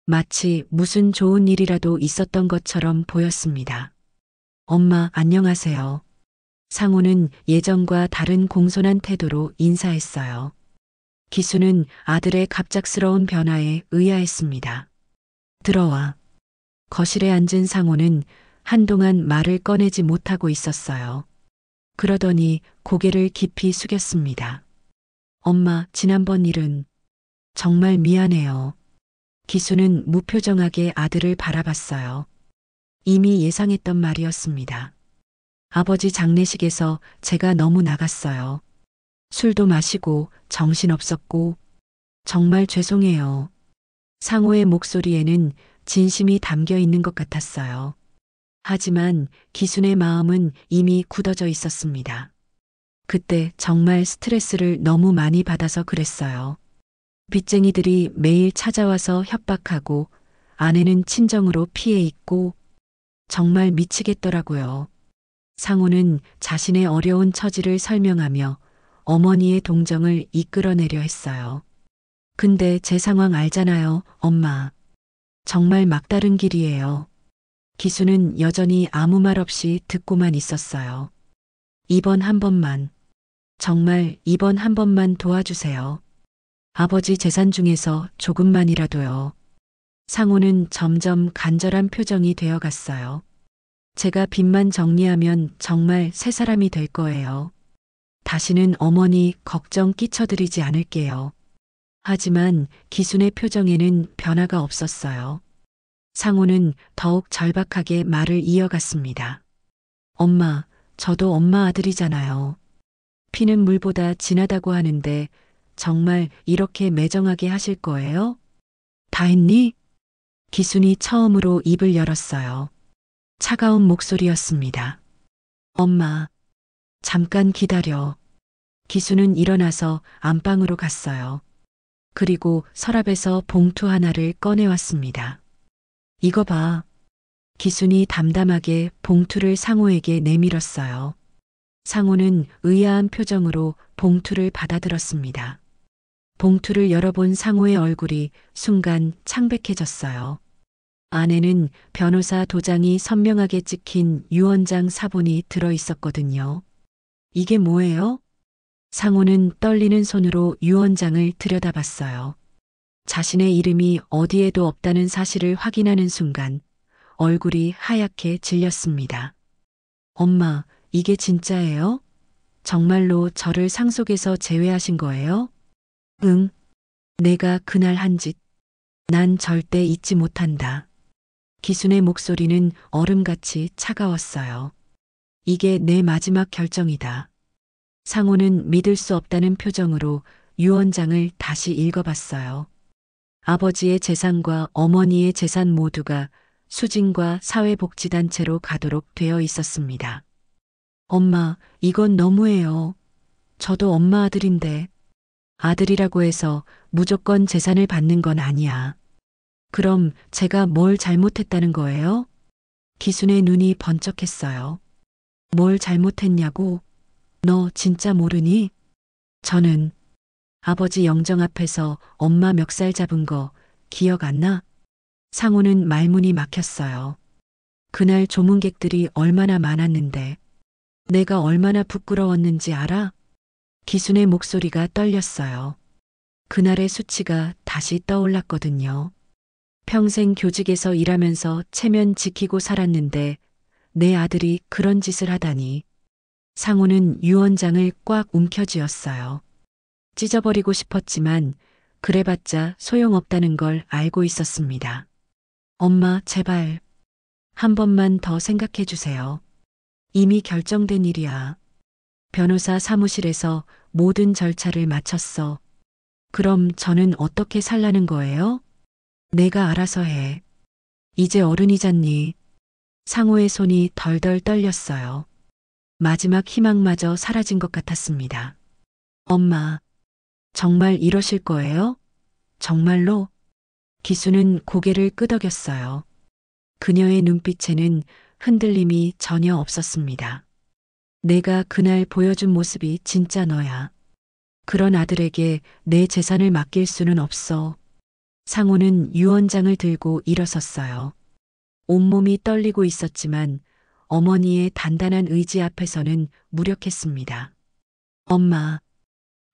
마치 무슨 좋은 일이라도 있었던 것처럼 보였습니다. 엄마, 안녕하세요. 상호는 예전과 다른 공손한 태도로 인사했어요. 기수는 아들의 갑작스러운 변화에 의아했습니다. 들어와. 거실에 앉은 상호는 한동안 말을 꺼내지 못하고 있었어요. 그러더니 고개를 깊이 숙였습니다. 엄마, 지난번 일은 정말 미안해요. 기수는 무표정하게 아들을 바라봤어요. 이미 예상했던 말이었습니다. 아버지 장례식에서 제가 너무 나갔어요. 술도 마시고 정신없었고 정말 죄송해요. 상호의 목소리에는 진심이 담겨 있는 것 같았어요. 하지만 기순의 마음은 이미 굳어져 있었습니다. 그때 정말 스트레스를 너무 많이 받아서 그랬어요. 빚쟁이들이 매일 찾아와서 협박하고 아내는 친정으로 피해 있고 정말 미치겠더라고요. 상호는 자신의 어려운 처지를 설명하며 어머니의 동정을 이끌어내려 했어요. 근데 제 상황 알잖아요, 엄마. 정말 막다른 길이에요. 기수는 여전히 아무 말 없이 듣고만 있었어요. 이번 한 번만, 정말 이번 한 번만 도와주세요. 아버지 재산 중에서 조금만이라도요. 상호는 점점 간절한 표정이 되어 갔어요. 제가 빚만 정리하면 정말 새 사람이 될 거예요. 다시는 어머니 걱정 끼쳐드리지 않을게요. 하지만 기순의 표정에는 변화가 없었어요. 상호는 더욱 절박하게 말을 이어갔습니다. 엄마, 저도 엄마 아들이잖아요. 피는 물보다 진하다고 하는데 정말 이렇게 매정하게 하실 거예요? 다 했니? 기순이 처음으로 입을 열었어요. 차가운 목소리였습니다. 엄마, 잠깐 기다려. 기수는 일어나서 안방으로 갔어요. 그리고 서랍에서 봉투 하나를 꺼내왔습니다. 이거 봐. 기순이 담담하게 봉투를 상호에게 내밀었어요. 상호는 의아한 표정으로 봉투를 받아들었습니다. 봉투를 열어본 상호의 얼굴이 순간 창백해졌어요. 안에는 변호사 도장이 선명하게 찍힌 유언장 사본이 들어 있었거든요. 이게 뭐예요? 상호는 떨리는 손으로 유언장을 들여다봤어요. 자신의 이름이 어디에도 없다는 사실을 확인하는 순간 얼굴이 하얗게 질렸습니다. 엄마, 이게 진짜예요? 정말로 저를 상속에서 제외하신 거예요? 응. 내가 그날 한 짓, 난 절대 잊지 못한다. 기순의 목소리는 얼음같이 차가웠어요. 이게 내 마지막 결정이다. 상호는 믿을 수 없다는 표정으로 유언장을 다시 읽어봤어요. 아버지의 재산과 어머니의 재산 모두가 수진과 사회복지단체로 가도록 되어 있었습니다. 엄마, 이건 너무해요. 저도 엄마 아들인데. 아들이라고 해서 무조건 재산을 받는 건 아니야. 그럼 제가 뭘 잘못했다는 거예요? 기순의 눈이 번쩍했어요. 뭘 잘못했냐고? 너 진짜 모르니? 저는 아버지 영정 앞에서 엄마 멱살 잡은 거 기억 안 나? 상호는 말문이 막혔어요. 그날 조문객들이 얼마나 많았는데 내가 얼마나 부끄러웠는지 알아? 기순의 목소리가 떨렸어요. 그날의 수치가 다시 떠올랐거든요. 평생 교직에서 일하면서 체면 지키고 살았는데 내 아들이 그런 짓을 하다니. 상호는 유언장을 꽉 움켜쥐었어요. 찢어버리고 싶었지만 그래봤자 소용없다는 걸 알고 있었습니다. 엄마, 제발 한 번만 더 생각해 주세요. 이미 결정된 일이야. 변호사 사무실에서 모든 절차를 마쳤어. 그럼 저는 어떻게 살라는 거예요? 내가 알아서 해. 이제 어른이잖니. 상호의 손이 덜덜 떨렸어요. 마지막 희망마저 사라진 것 같았습니다. 엄마, 정말 이러실 거예요? 정말로? 기수는 고개를 끄덕였어요. 그녀의 눈빛에는 흔들림이 전혀 없었습니다. 내가 그날 보여준 모습이 진짜 너야. 그런 아들에게 내 재산을 맡길 수는 없어. 상호는 유언장을 들고 일어섰어요. 온몸이 떨리고 있었지만 어머니의 단단한 의지 앞에서는 무력했습니다. 엄마,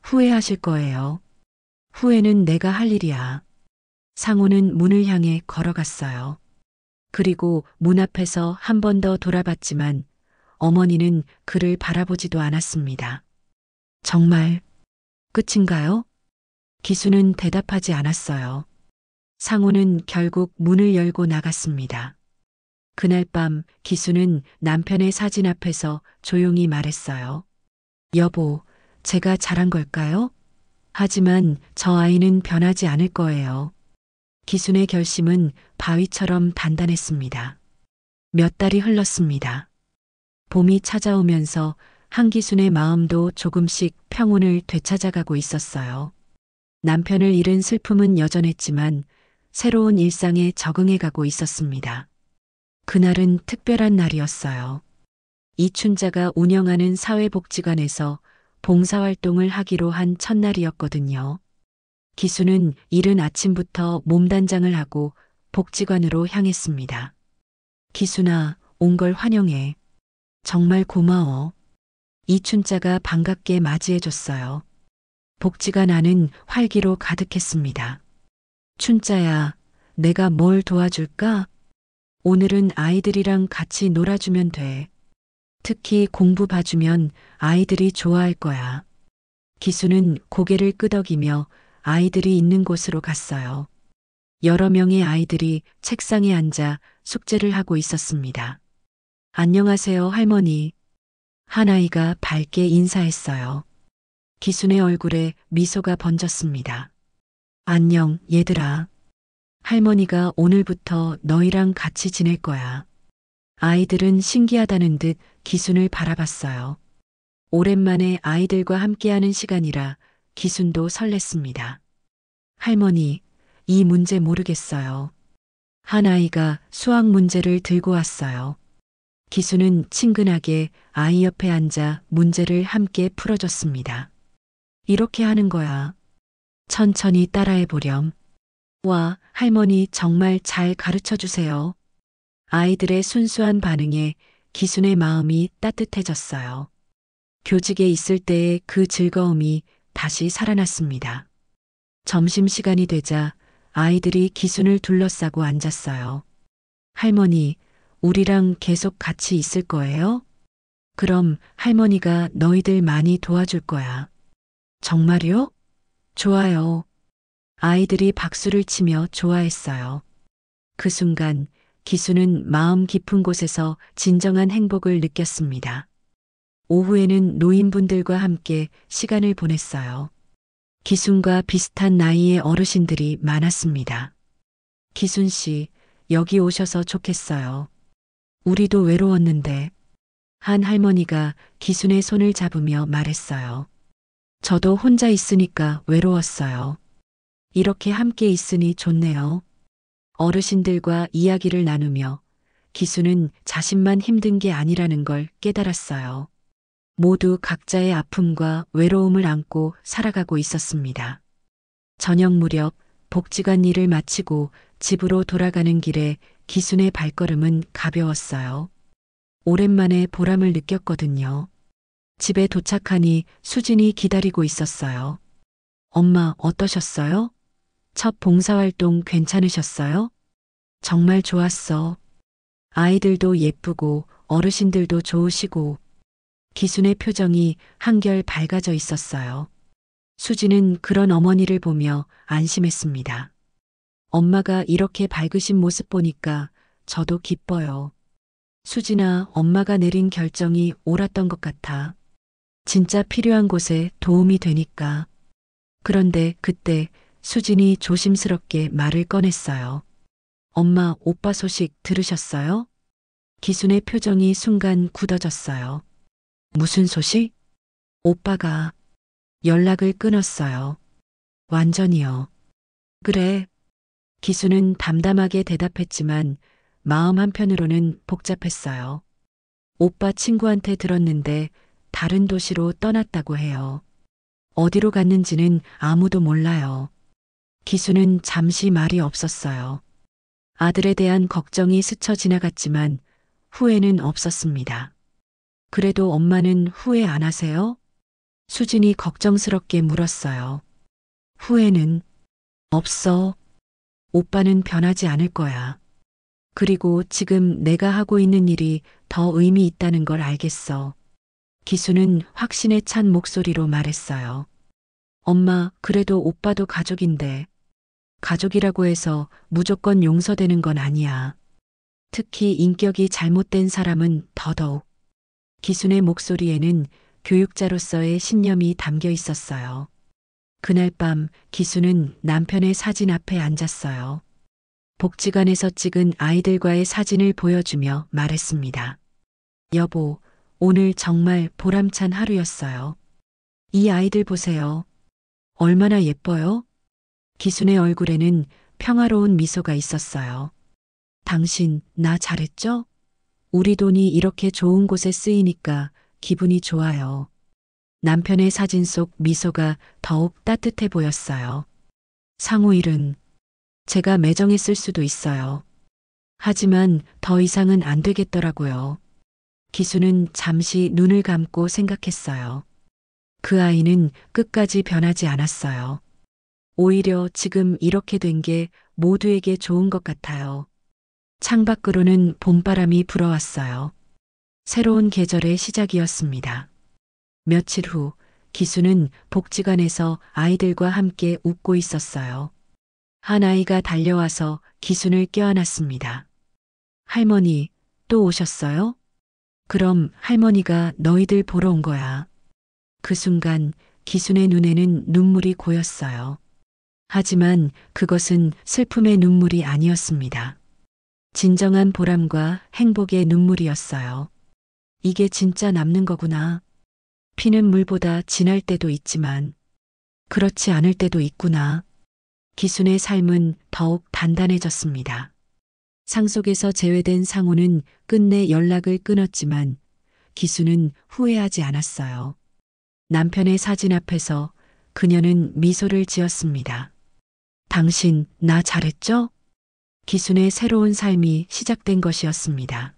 후회하실 거예요. 후회는 내가 할 일이야. 상호는 문을 향해 걸어갔어요. 그리고 문 앞에서 한 번 더 돌아봤지만 어머니는 그를 바라보지도 않았습니다. 정말 끝인가요? 기수는 대답하지 않았어요. 상호는 결국 문을 열고 나갔습니다. 그날 밤 기수는 남편의 사진 앞에서 조용히 말했어요. 여보, 제가 잘한 걸까요? 하지만 저 아이는 변하지 않을 거예요. 기순의 결심은 바위처럼 단단했습니다. 몇 달이 흘렀습니다. 봄이 찾아오면서 한기순의 마음도 조금씩 평온을 되찾아가고 있었어요. 남편을 잃은 슬픔은 여전했지만 새로운 일상에 적응해가고 있었습니다. 그날은 특별한 날이었어요. 이춘자가 운영하는 사회복지관에서 봉사활동을 하기로 한 첫날이었거든요. 기수는 이른 아침부터 몸단장을 하고 복지관으로 향했습니다. 기수나, 온 걸 환영해. 정말 고마워. 이춘자가 반갑게 맞이해줬어요. 복지관 안은 활기로 가득했습니다. 춘자야, 내가 뭘 도와줄까? 오늘은 아이들이랑 같이 놀아주면 돼. 특히 공부 봐주면 아이들이 좋아할 거야. 기수는 고개를 끄덕이며 아이들이 있는 곳으로 갔어요. 여러 명의 아이들이 책상에 앉아 숙제를 하고 있었습니다. 안녕하세요, 할머니. 한 아이가 밝게 인사했어요. 기순의 얼굴에 미소가 번졌습니다. 안녕, 얘들아. 할머니가 오늘부터 너희랑 같이 지낼 거야. 아이들은 신기하다는 듯 기순을 바라봤어요. 오랜만에 아이들과 함께하는 시간이라 기순도 설렜습니다. 할머니, 이 문제 모르겠어요. 한 아이가 수학 문제를 들고 왔어요. 기순은 친근하게 아이 옆에 앉아 문제를 함께 풀어줬습니다. 이렇게 하는 거야. 천천히 따라해 보렴. 와, 할머니 정말 잘 가르쳐 주세요. 아이들의 순수한 반응에 기순의 마음이 따뜻해졌어요. 교직에 있을 때의 그 즐거움이 다시 살아났습니다. 점심시간이 되자 아이들이 기순을 둘러싸고 앉았어요. 할머니, 우리랑 계속 같이 있을 거예요? 그럼 할머니가 너희들 많이 도와줄 거야. 정말요? 좋아요. 아이들이 박수를 치며 좋아했어요. 그 순간 기수는 마음 깊은 곳에서 진정한 행복을 느꼈습니다. 오후에는 노인분들과 함께 시간을 보냈어요. 기순과 비슷한 나이의 어르신들이 많았습니다. 기순 씨, 여기 오셔서 좋겠어요. 우리도 외로웠는데. 한 할머니가 기순의 손을 잡으며 말했어요. 저도 혼자 있으니까 외로웠어요. 이렇게 함께 있으니 좋네요. 어르신들과 이야기를 나누며 기수는 자신만 힘든 게 아니라는 걸 깨달았어요. 모두 각자의 아픔과 외로움을 안고 살아가고 있었습니다. 저녁 무렵 복지관 일을 마치고 집으로 돌아가는 길에 기순의 발걸음은 가벼웠어요. 오랜만에 보람을 느꼈거든요. 집에 도착하니 수진이 기다리고 있었어요. 엄마, 어떠셨어요? 첫 봉사활동 괜찮으셨어요? 정말 좋았어. 아이들도 예쁘고 어르신들도 좋으시고. 기순의 표정이 한결 밝아져 있었어요. 수지는 그런 어머니를 보며 안심했습니다. 엄마가 이렇게 밝으신 모습 보니까 저도 기뻐요. 수진아, 엄마가 내린 결정이 옳았던 것 같아. 진짜 필요한 곳에 도움이 되니까. 그런데 그때 수진이 조심스럽게 말을 꺼냈어요. 엄마, 오빠 소식 들으셨어요? 기순의 표정이 순간 굳어졌어요. 무슨 소식? 오빠가 연락을 끊었어요. 완전히요. 그래. 기순은 담담하게 대답했지만 마음 한편으로는 복잡했어요. 오빠 친구한테 들었는데 다른 도시로 떠났다고 해요. 어디로 갔는지는 아무도 몰라요. 기수는 잠시 말이 없었어요. 아들에 대한 걱정이 스쳐 지나갔지만 후회는 없었습니다. 그래도 엄마는 후회 안 하세요? 수진이 걱정스럽게 물었어요. 후회는 없어. 오빠는 변하지 않을 거야. 그리고 지금 내가 하고 있는 일이 더 의미 있다는 걸 알겠어. 기수는 확신에 찬 목소리로 말했어요. 엄마, 그래도 오빠도 가족인데. 가족이라고 해서 무조건 용서되는 건 아니야. 특히 인격이 잘못된 사람은 더더욱. 기순의 목소리에는 교육자로서의 신념이 담겨 있었어요. 그날 밤 기수는 남편의 사진 앞에 앉았어요. 복지관에서 찍은 아이들과의 사진을 보여주며 말했습니다. 여보, 오늘 정말 보람찬 하루였어요. 이 아이들 보세요. 얼마나 예뻐요? 기순의 얼굴에는 평화로운 미소가 있었어요. 당신, 나 잘했죠? 우리 돈이 이렇게 좋은 곳에 쓰이니까 기분이 좋아요. 남편의 사진 속 미소가 더욱 따뜻해 보였어요. 상호 일은 제가 매정했을 수도 있어요. 하지만 더 이상은 안 되겠더라고요. 기수는 잠시 눈을 감고 생각했어요. 그 아이는 끝까지 변하지 않았어요. 오히려 지금 이렇게 된 게 모두에게 좋은 것 같아요. 창밖으로는 봄바람이 불어왔어요. 새로운 계절의 시작이었습니다. 며칠 후 기수는 복지관에서 아이들과 함께 웃고 있었어요. 한 아이가 달려와서 기순을 껴안았습니다. 할머니, 또 오셨어요? 그럼 할머니가 너희들 보러 온 거야. 그 순간 기순의 눈에는 눈물이 고였어요. 하지만 그것은 슬픔의 눈물이 아니었습니다. 진정한 보람과 행복의 눈물이었어요. 이게 진짜 남는 거구나. 피는 물보다 진할 때도 있지만 그렇지 않을 때도 있구나. 기순의 삶은 더욱 단단해졌습니다. 상속에서 제외된 상호는 끝내 연락을 끊었지만 기순은 후회하지 않았어요. 남편의 사진 앞에서 그녀는 미소를 지었습니다. 당신, 나 잘했죠? 기순의 새로운 삶이 시작된 것이었습니다.